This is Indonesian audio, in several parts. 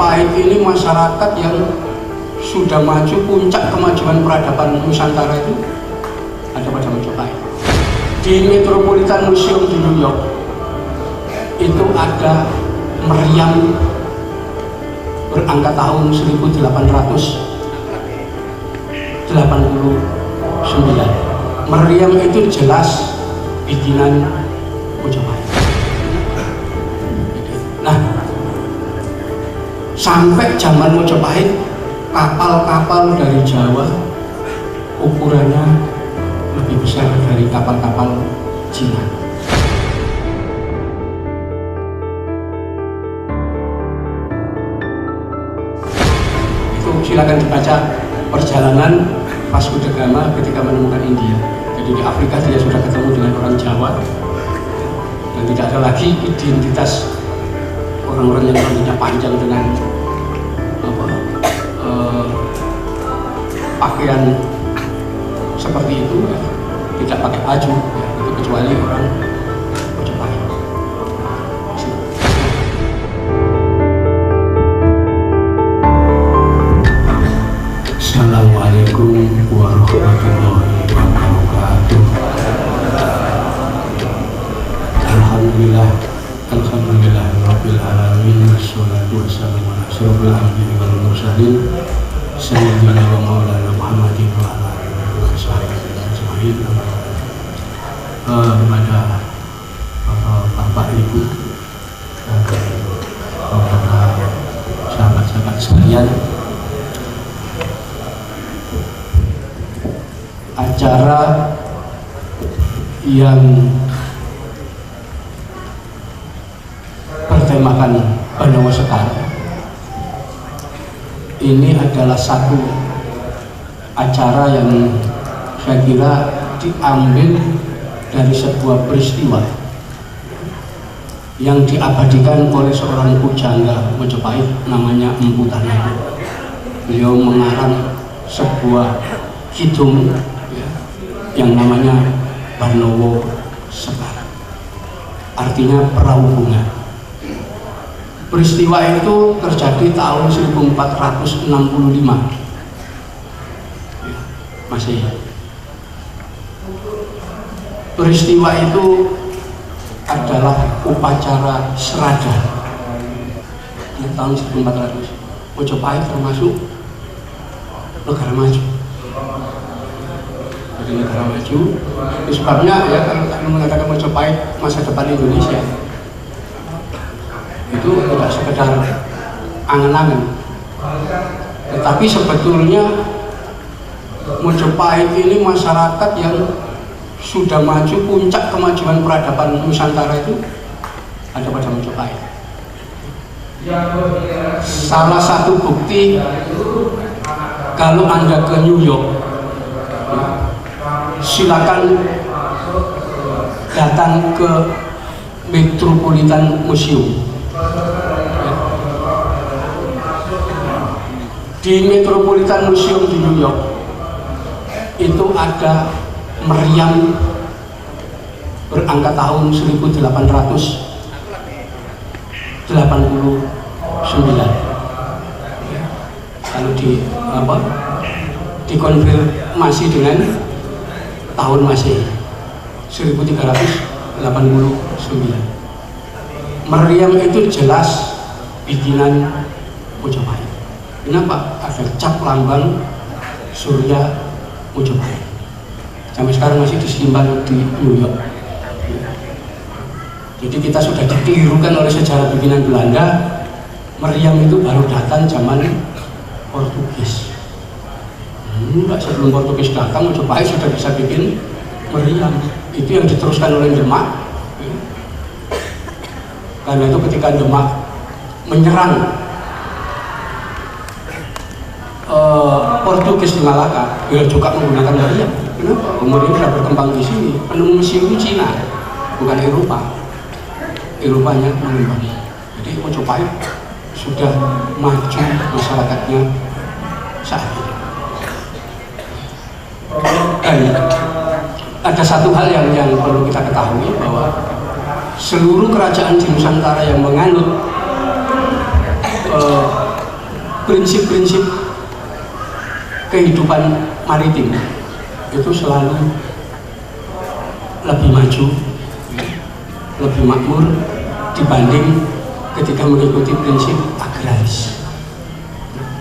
Mojopahit ini masyarakat yang sudah maju, puncak kemajuan peradaban Nusantara itu ada pada Mojopahit. Di Metropolitan Museum di New York itu ada meriam berangka tahun 1889. Meriam itu jelas bikinan Mojopahit. Nah, sampai zaman Mojopahit, kapal-kapal dari Jawa ukurannya lebih besar dari kapal-kapal Cina. Itu silakan dibaca perjalanan Vasco da Gama ketika menemukan India. Jadi di Afrika dia sudah ketemu dengan orang Jawa dan tidak ada lagi identitas orang-orang yang rambutnya panjang dengan pakaian seperti itu, ya, tidak pakai baju, ya, itu kecuali orang Mojopahit. Assalamualaikum warahmatullahi wabarakatuh. Alhamdulillah rabbil alamin, wassalatu wassalamu ala asyrofil anbiya'i wal mursalin sayyidina wa maulana Muhammadin wa ala alihi wa sahbihi ajma'in. Kepada Bapak Ibu dan sahabat-sahabat sekalian, acara yang bertemakan Banowo Sekar ini adalah satu acara yang saya kira diambil dari sebuah peristiwa yang diabadikan oleh seorang pujangga Mojopahit namanya Empu Tanah. Beliau mengarang sebuah kidung, ya, yang namanya Banowo Sekar, artinya perahu bunga. Peristiwa itu terjadi tahun 1465 ya, Masehi. Peristiwa itu adalah upacara serada di tahun 1400. Mojopahit termasuk negara maju. Jadi negara maju. Sebabnya ya, kalau kami mengatakan Mojopahit masa depan Indonesia, itu tidak sekedar angan-angan, tetapi sebetulnya Mojopahit ini masyarakat yang sudah maju, puncak kemajuan peradaban Nusantara itu ada pada Mojopahit. Salah satu bukti, kalau Anda ke New York, silakan datang ke Metropolitan Museum. Di Metropolitan Museum di New York itu ada meriam berangka tahun 1889. Kalau dikonfirmasi dengan tahun Masehi 1389. Meriam itu jelas bikinan Mojopahit. Kenapa? Ada cap lambang Surya Mojopahit. Sampai sekarang masih disimpan di New York. Jadi kita sudah ditirukan oleh sejarah bikinan Belanda. Meriam itu baru datang zaman Portugis. Enggak, sebelum Portugis datang Mojopahit sudah bisa bikin meriam. Itu yang diteruskan oleh Demak. Karena itu ketika Demak menyerang Portugis di Malaka, dia juga menggunakan meriam. Kenapa? Kemudian sudah berkembang di sini. Penemu Mesir itu Cina, bukan Eropa. Eropanya mengembang. Jadi Mojopahit sudah maju masyarakatnya saat ini. Dan ada satu hal yang perlu kita ketahui, bahwa seluruh kerajaan di Nusantara yang menganut prinsip-prinsip kehidupan maritim itu selalu lebih maju, lebih makmur dibanding ketika mengikuti prinsip agraris.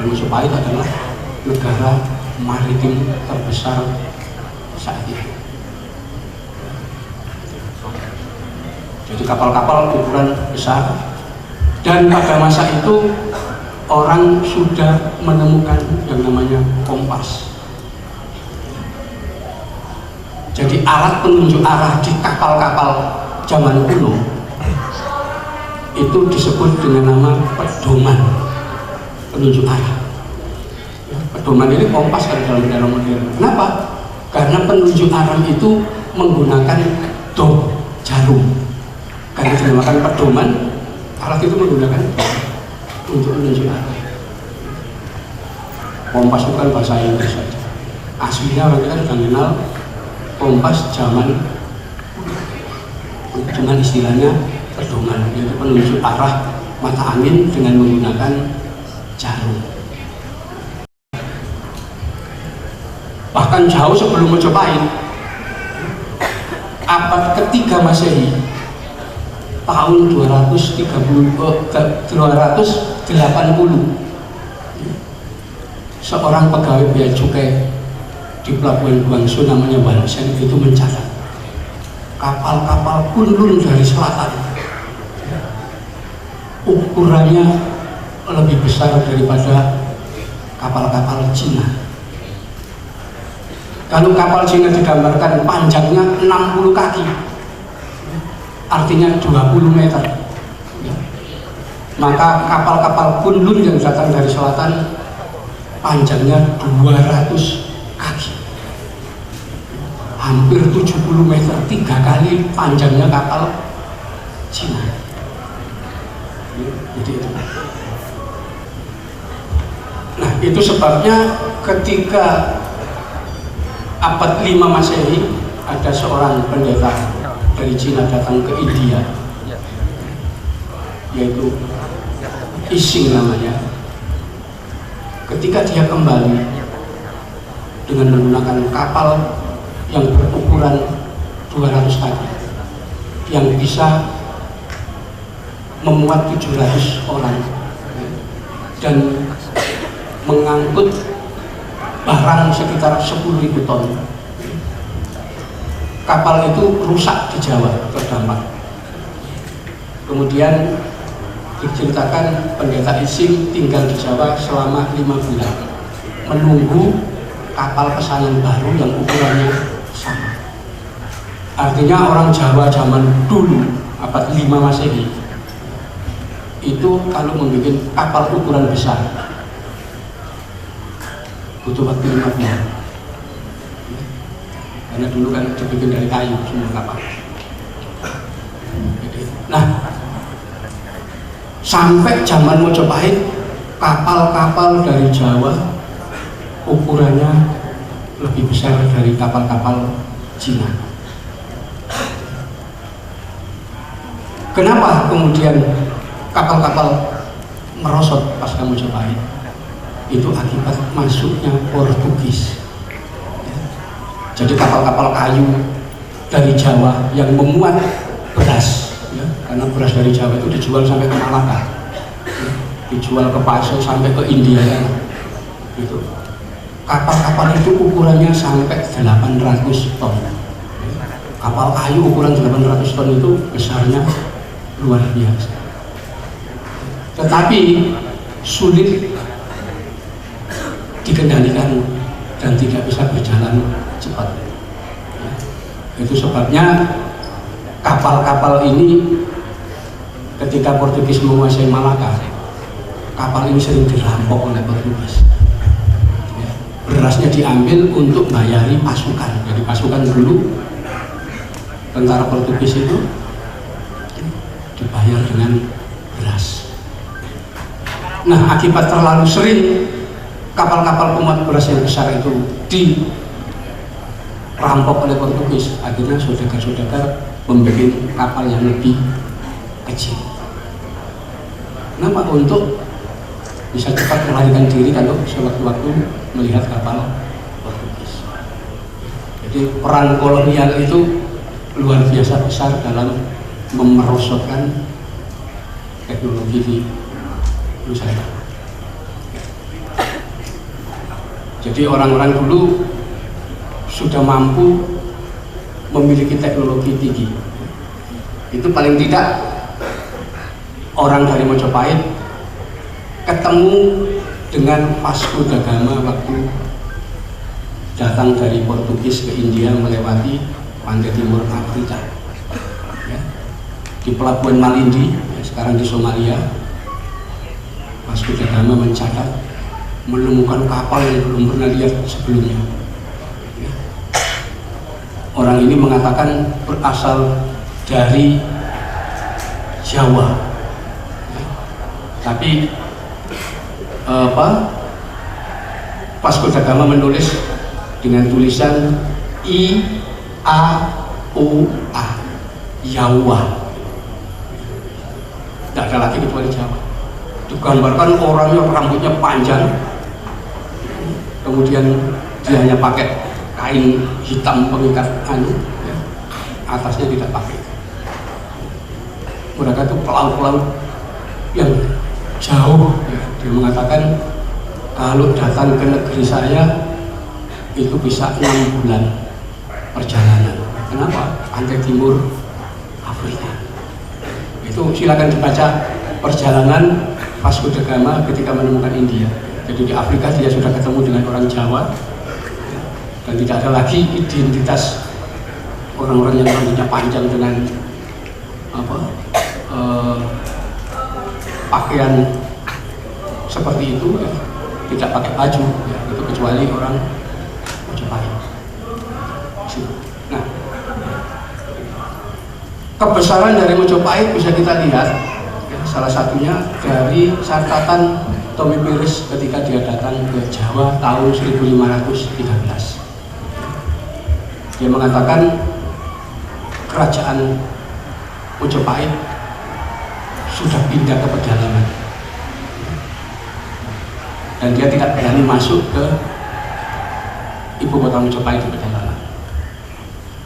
Majapahit adalah negara maritim terbesar saat itu. Jadi kapal-kapal ukuran besar, dan pada masa itu orang sudah menemukan yang namanya kompas. Jadi alat penunjuk arah di kapal-kapal zaman kuno itu disebut dengan nama pedoman penunjuk arah. Pedoman ini kompas kan dalam era modern. Kenapa? Karena penunjuk arah itu menggunakan jarum. Karena dinamakan pedoman, alat itu menggunakan untuk menunjuk arah. Kompas itu kan bahasa Inggris saja. Aslinya orang kita sudah kenal kompas zaman dengan istilahnya pedoman, yaitu penunjuk arah mata angin dengan menggunakan jarum. Bahkan jauh sebelum Majapahit, abad ketiga Masehi, tahun 280 seorang pegawai bea cukai di pelabuhan Guangzhou namanya Wan Shen itu mencatat kapal-kapal Kunlun dari selatan ukurannya lebih besar daripada kapal-kapal Cina. Kalau kapal Cina digambarkan panjangnya 60 kaki, artinya 20 meter. Maka kapal-kapal Kunlun yang datang dari selatan panjangnya 200 kaki, hampir 70 meter, 3 kali panjangnya kapal Cina. Jadi itu. Nah, itu sebabnya ketika abad 5 Masehi ada seorang pendeta dari Cina datang ke India, yaitu Ising namanya. Ketika dia kembali dengan menggunakan kapal yang berukuran 200 kaki yang bisa memuat 700 orang dan mengangkut barang sekitar 10.000 ton. Kapal itu rusak di Jawa, terdampak. Kemudian diceritakan pendeta Ising tinggal di Jawa selama 5 bulan menunggu kapal pesanan baru yang ukurannya sama. Artinya orang Jawa zaman dulu abad 5 Masehi itu kalau membuat kapal ukuran besar butuh waktu 5 bulan, karena dulu kan dibikin dari kayu semua kapal. Nah, sampai zaman Majapahit kapal-kapal dari Jawa ukurannya lebih besar dari kapal-kapal Cina. Kenapa kemudian kapal-kapal merosot pasca Majapahit? Itu akibat masuknya Portugis. Jadi kapal-kapal kayu dari Jawa yang memuat beras, ya, karena beras dari Jawa itu dijual sampai ke Malaka, dijual ke Paso sampai ke India, ya, gitu. Kapal-kapal itu ukurannya sampai 800 ton. Kapal kayu ukuran 800 ton itu besarnya luar biasa. Tetapi sulit dikendalikan dan tidak bisa berjalan cepat. Itu sebabnya kapal-kapal ini ketika Portugis menguasai Malaka, kapal ini sering dirampok oleh Portugis. Berasnya diambil untuk bayari pasukan. Jadi pasukan dulu tentara Portugis itu dibayar dengan beras. Nah, akibat terlalu sering kapal-kapal pemuat beras yang besar itu dirampok oleh Portugis, akhirnya saudagar-saudagar membuat kapal yang lebih kecil. Kenapa? Untuk bisa cepat melarikan diri kalau sewaktu-waktu melihat kapal Portugis. Jadi peran kolonial itu luar biasa besar dalam memerosotkan teknologi di Nusantara. Jadi orang-orang dulu sudah mampu memiliki teknologi tinggi. Itu paling tidak orang dari Mojopahit ketemu dengan Vasco da Gama waktu datang dari Portugis ke India melewati pantai timur Afrika, ya. Di pelabuhan Malindi, ya, sekarang di Somalia. Vasco da Gama mencatat menemukan kapal yang belum pernah lihat sebelumnya, ya. Orang ini mengatakan berasal dari Jawa, ya. Tapi Vasco da Gama menulis dengan tulisan I-A-U-A, Jawa. Tidak ada lagi kecuali Jawa. Digambarkan orangnya rambutnya panjang, kemudian dia hanya pakai kain hitam pengikat ya. Atasnya tidak pakai. Mereka itu pelaut-pelaut yang jauh, ya. Dia mengatakan kalau datang ke negeri saya itu bisa 6 bulan perjalanan. Kenapa? Pantai timur Afrika. Itu silakan dibaca perjalanan Vasco da Gama ketika menemukan India. Jadi di Afrika dia sudah ketemu dengan orang Jawa, dan tidak ada lagi identitas orang-orang yang rambutnya panjang dengan pakaian seperti itu, ya. Tidak pakai baju, ya. Itu kecuali orang Mojopahit. Nah, kebesaran dari Mojopahit bisa kita lihat, ya, salah satunya dari catatan Tommy Piris ketika dia datang ke Jawa tahun 1513. Dia mengatakan kerajaan Mojopahit sudah pindah ke pedalaman, dan dia tidak berani masuk ke ibu kota Mojopahit di pedalaman.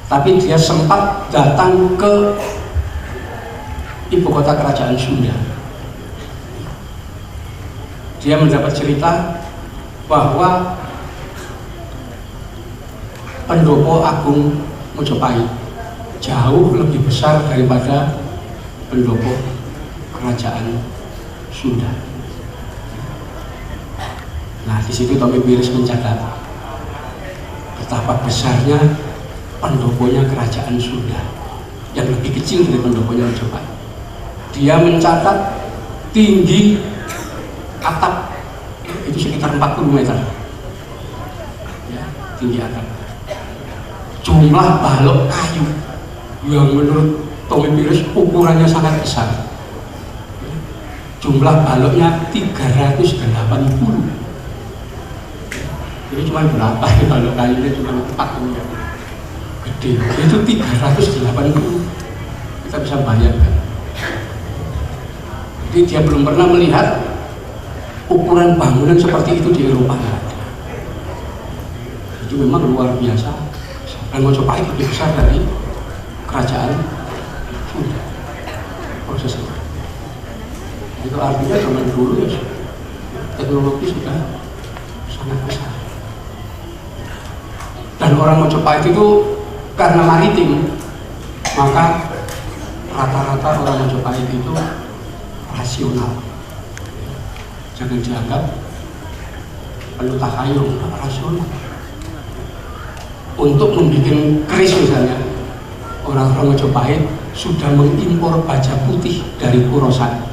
Tapi dia sempat datang ke ibu kota kerajaan Sunda. Dia mendapat cerita bahwa pendopo agung Mojopahit jauh lebih besar daripada pendopo kerajaan Sunda. Nah, di situ Tommy Piris mencatat betapa besarnya pendoponya kerajaan Sunda yang lebih kecil dari pendoponya Mojopahit. Dia mencatat tinggi atap itu sekitar 40 meter, ya, tinggi atap. Jumlah balok kayu yang menurut Tommy Piris ukurannya sangat besar. Jumlah baloknya 380. Ini cuma berapa ya balok kayunya, cuma 4 ya. Gede. Itu 380. Kita bisa bayangkan. Jadi dia belum pernah melihat ukuran bangunan seperti itu di Eropa. Itu memang luar biasa. Dan Mojopahit lebih besar dari kerajaan Sunda. Proses itu artinya zaman dulu ya teknologi sudah sangat besar. Dan orang Mojopahit itu karena maritim, maka rata-rata orang Mojopahit itu rasional. Jangan dianggap penuh tahayul, rasional. Untuk membuat keris misalnya, orang-orang Mojopahit sudah mengimpor baja putih dari Kurosan.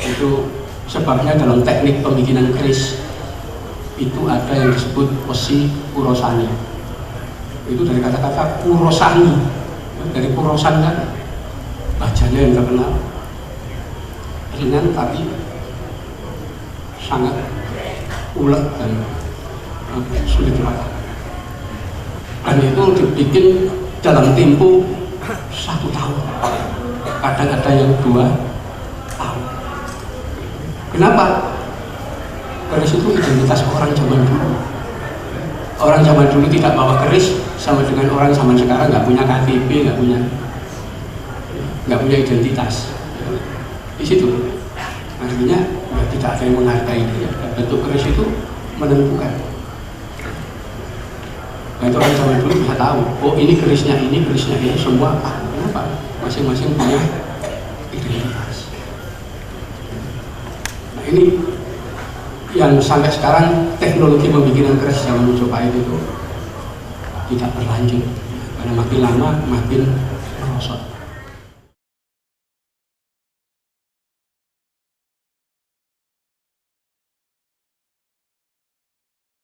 Itu sebabnya dalam teknik pembikinan keris itu ada yang disebut wesi Kurosani. Itu dari kata-kata Kurosani, dari Kurosan kan, bajanya yang terkenal ringan tapi sangat ulet dan sulit dipatah. Dan itu dibikin dalam tempo 1 tahun, kadang ada yang 2 tahun. Kenapa? Keris itu identitas orang zaman dulu. Orang zaman dulu tidak bawa keris sama dengan orang zaman sekarang nggak punya KTP, nggak punya identitas. Di situ artinya ya, tidak ada yang menghargai dia. Bentuk keris itu menentukan. Nah, itu orang zaman dulu bisa tahu, oh ini kerisnya ini semua apa? Kenapa? Masing-masing punya identitas. Nah ini yang sampai sekarang teknologi pembikinan keris zaman Majapahit itu tidak berlanjut, karena makin lama makin merosot.